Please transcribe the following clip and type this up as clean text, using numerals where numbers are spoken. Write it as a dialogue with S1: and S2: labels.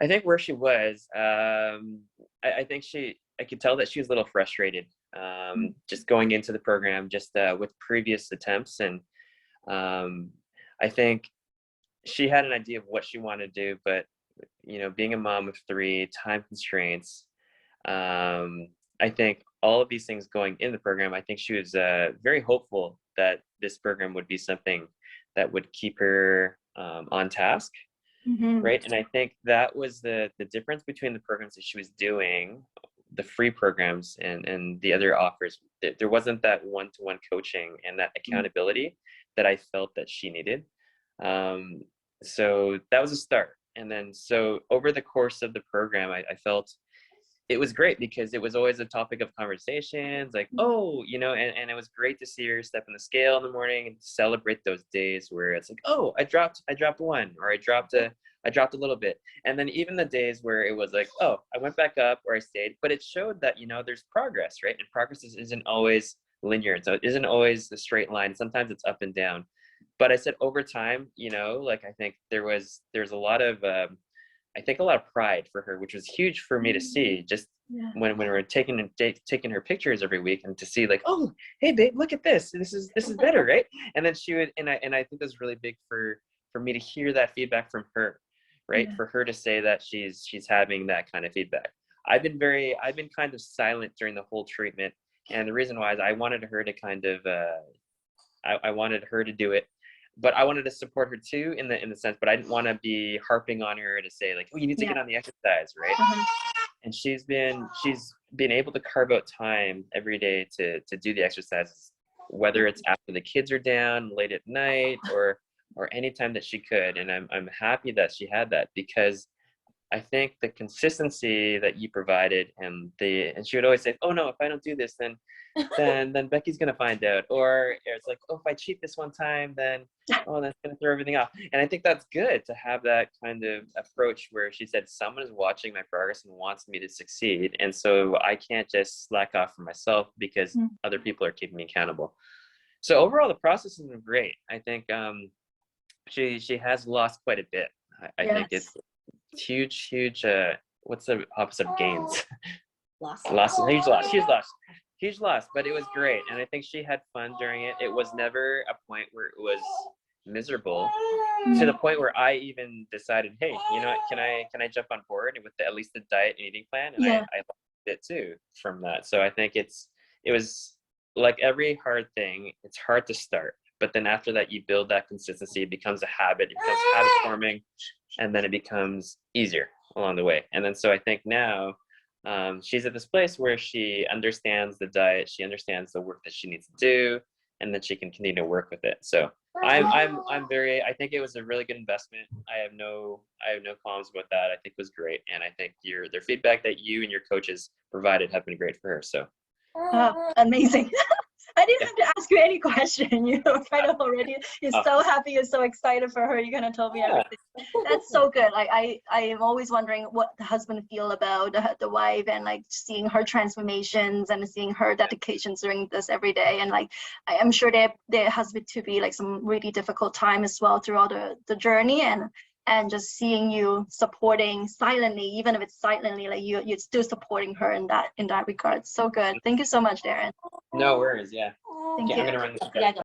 S1: I think where she was, I think I could tell that she was a little frustrated, just going into the program, just with previous attempts. And I think she had an idea of what she wanted to do, but, being a mom of 3, time constraints, I think all of these things going in the program, I think she was very hopeful that this program would be something that would keep her on task. Right. And I think that was the difference between the programs that she was doing, the free programs and the other offers. There wasn't that one-to-one coaching and that accountability that I felt that she needed. So that was a start. And then, so over the course of the program, I felt it was great because it was always a topic of conversations, like, and it was great to see her step in the scale in the morning and celebrate those days where it's like, oh, I dropped 1, or I dropped a little bit. And then even the days where it was like, oh, I went back up or I stayed, but it showed that, there's progress, right? And progress isn't always linear. So it isn't always a straight line. Sometimes it's up and down. But I said over time, I think there's a lot of, a lot of pride for her, which was huge for me to see, just when we were taking her pictures every week, and to see like, oh, hey babe, look at this. This is better, right? And then she would, and I think it was really big for me to hear that feedback from her, right? For her to say that she's having that kind of feedback. I've been kind of silent during the whole treatment, and the reason why is I wanted her to kind of, I wanted her to do it. But I wanted to support her too in the sense, but I didn't want to be harping on her to say like, oh, you need to get on the exercise, right? And she's been able to carve out time every day to do the exercises, whether it's after the kids are down, late at night, or any time that she could. And I'm happy that she had that, because I think the consistency that you provided, and she would always say, oh no, if I don't do this, then Becky's gonna find out, or it's like, oh, if I cheat this one time, then that's gonna throw everything off. And I think that's good to have that kind of approach where she said, someone is watching my progress and wants me to succeed, and so I can't just slack off for myself because other people are keeping me accountable. So overall, the process has been great. I think she has lost quite a bit. I think it's huge. What's the opposite of gains? Huge loss, but it was great. And I think she had fun during it. It was never a point where it was miserable, to the point where I even decided, hey, you know what, can I jump on board with at least the diet and eating plan? And I liked it too from that. So I think it was like every hard thing, it's hard to start, but then after that, you build that consistency. It becomes a habit. It becomes habit forming, and then it becomes easier along the way. And then so I think now she's at this place where she understands the diet, she understands the work that she needs to do, and then she can continue to work with it. So I think it was a really good investment. I have no qualms about that. I think it was great, and I think their feedback that you and your coaches provided have been great for her. So
S2: amazing. I didn't have to ask you any question. You know, kind of already. You're so happy. You're so excited for her. You're gonna tell me everything. That's so good. Like I am always wondering what the husband feel about the wife, and like seeing her transformations and seeing her dedications during this every day. And like I am sure there has to be like some really difficult time as well throughout the journey, and just seeing you supporting silently, even if it's silently, like you're still supporting her in that regard. So good. Thank you so much, Darren.
S1: No worries. Yeah.
S2: Thank you.
S1: I'm gonna run this.